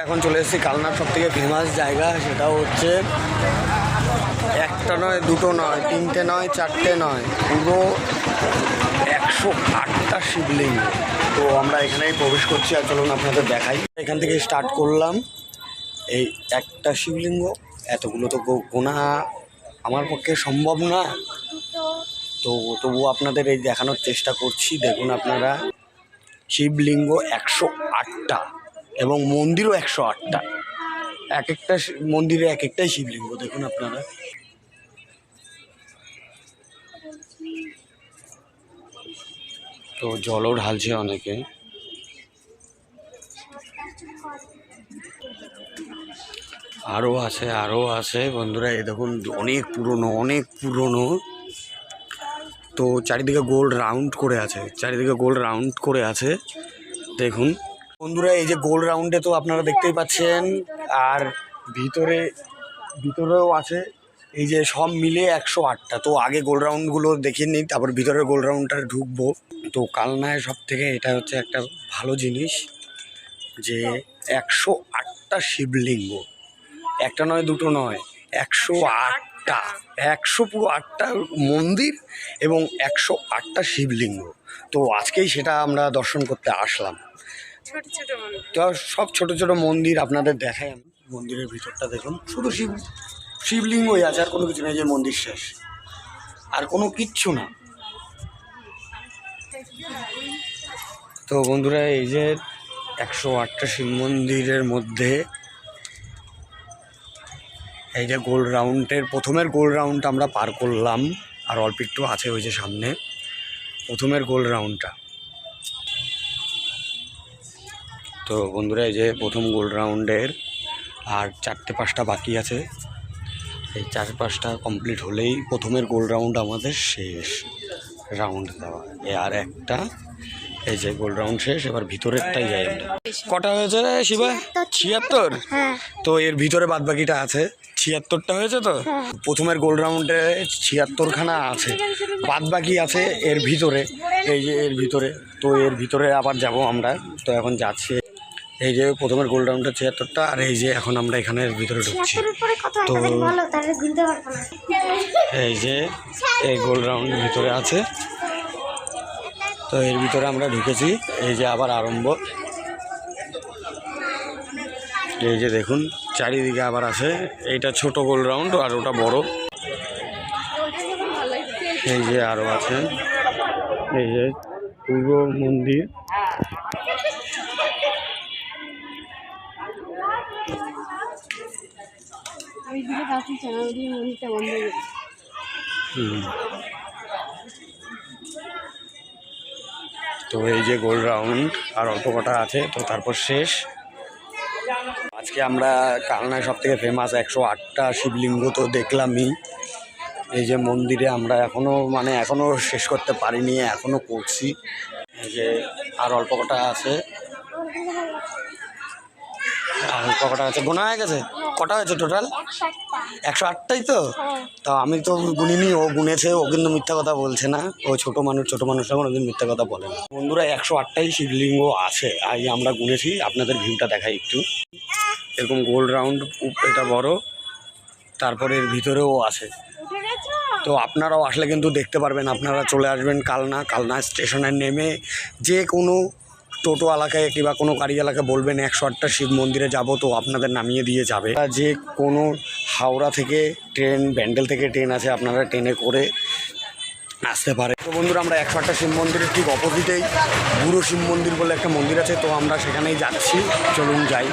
এখন চলে এসেছি কালনার সব থেকে ফেমাস জায়গা, সেটা হচ্ছে একটা নয়, দুটো নয়, তিনটে নয়, চারটে নয়, পুরো 108টা শিবলিঙ্গ। তো আমরা এখানেই প্রবেশ করছি, আর চলুন আপনাদের দেখাই। এখান থেকে স্টার্ট করলাম। এই একটা শিবলিঙ্গ, এতগুলো তো গোনা আমার পক্ষে সম্ভব না, তো তবুও আপনাদের এই দেখানোর চেষ্টা করছি। দেখুন আপনারা, শিবলিঙ্গ 108টা এবং মন্দিরও 108টা। এক একটা মন্দিরে এক একটাই শিবলিঙ্গ। দেখুন আপনারা, তো জলও ঢালছে অনেকে। আরও আছে বন্ধুরা, এই দেখুন অনেক পুরনো। তো চারিদিকে গোল রাউন্ড করে আছে, দেখুন বন্ধুরা। এই যে গোল রাউন্ডে তো আপনারা দেখতেই পাচ্ছেন, আর ভিতরেও আছে। এই যে সব মিলে 108টা। তো আগে গোল রাউন্ডগুলো দেখিয়ে নিই, তারপর ভিতরের গোল রাউন্ডটা ঢুকবো। তো কালনায় সব থেকে এটা হচ্ছে একটা ভালো জিনিস যে 108টা শিবলিঙ্গ, একটা নয়, দুটো নয়, 108টা, 108টা মন্দির এবং 108টা শিবলিঙ্গ। তো আজকেই সেটা আমরা দর্শন করতে আসলাম। তো সব ছোট ছোট মন্দির আপনাদের দেখাই আমি। মন্দিরের ভিতরটা দেখুন, শুধু শিবলিঙ্গই আছে, আর কোনো কিছু নেই। যে মন্দির শেষ, আর কোনো কিচ্ছু না। তো বন্ধুরা, এই যে 108টা শিব মন্দিরের মধ্যে এই যে গোল রাউন্ডের প্রথমের গোল রাউন্ড আমরা পার করলাম, আর অল্প একটু আছে ওই যে সামনে প্রথমের গোল রাউন্ডটা। তো বন্ধুরা, এই যে প্রথম গোল রাউন্ডের আর 4-5টা বাকি আছে। এই 4-5টা কমপ্লিট হলেই প্রথমের গোল রাউন্ড আমাদের শেষ রাউন্ড দেওয়া। আর একটা, এই যে গোল রাউন্ড শেষ, এবার ভিতরেরটাই যাই আমরা। কটা হয়েছে রে শিবা? 76। তো এর ভিতরে বাদ বাকিটা আছে। 76টা হয়েছে। তো প্রথমের গোল রাউন্ডে 76খানা আছে, বাদ বাকি আছে এর ভিতরে। এই যে এর ভিতরে, তো এর ভিতরে আবার যাব আমরা। তো এখন যাচ্ছি। এই যে প্রথমের গোল রাউন্ডে 76টা, আর এই যে এখন আমরা এখানের ভিতরে ঢুকছি। তো এই যে এই গোল রাউন্ডের ভিতরে আছে, তো এর ভিতরে আমরা ঢুকেছি। এই যে আবার আরম্ভ। এই যে দেখুন চারিদিকে আবার আছে। এইটা ছোট গোল রাউন্ড, আর ওটা বড়। এই যে আরও আছে। এই যে পুরো মন্দির। তো এই যে গোল রাউন্ড আর অল্প কটা আছে, তো তারপর শেষ। আজকে আমরা কালনায় সব থেকে ফেমাস 108টা শিবলিঙ্গ তো দেখলামই। এই যে মন্দিরে আমরা এখনও শেষ করতে পারিনি, এখনও করছি। এই যে আর অল্প কটা আছে, গোনা হয়ে গেছে। কটা হয়েছে টোটাল? 108টাই তো। তা আমি তো গুনিনি, ও গুনেছে। ও কিন্তু মিথ্যা কথা বলছে না। ও ছোট মানুষ কোনোদিন মিথ্যা কথা বলে না। বন্ধুরা, 108টাই শিবলিঙ্গ আছে, আর আমরা গুনেছি। আপনাদের ভিউটা দেখাই একটু। এরকম গোল রাউন্ড, এটা বড়, তারপরে এর ভিতরেও আছে। তো আপনারাও আসলে কিন্তু দেখতে পারবেন। আপনারা চলে আসবেন কালনা স্টেশনে নেমে যে কোনো টোটো এলাকায় কিংবা কোনো গাড়ি এলাকায় বলবেন 108টা শিব মন্দিরে যাব, তো আপনাদের নামিয়ে দিয়ে যাবে। যে কোনো হাওড়া থেকে ট্রেন, ব্যান্ডেল থেকে ট্রেন আছে, আপনারা ট্রেনে করে আসতে পারে। তো বন্ধুরা, আমরা 108টা শিব মন্দিরের ঠিক অপোজিটেই বুড়ো শিব মন্দির বলে একটা মন্দির আছে, তো আমরা সেখানেই যাচ্ছি। চলুন যাই।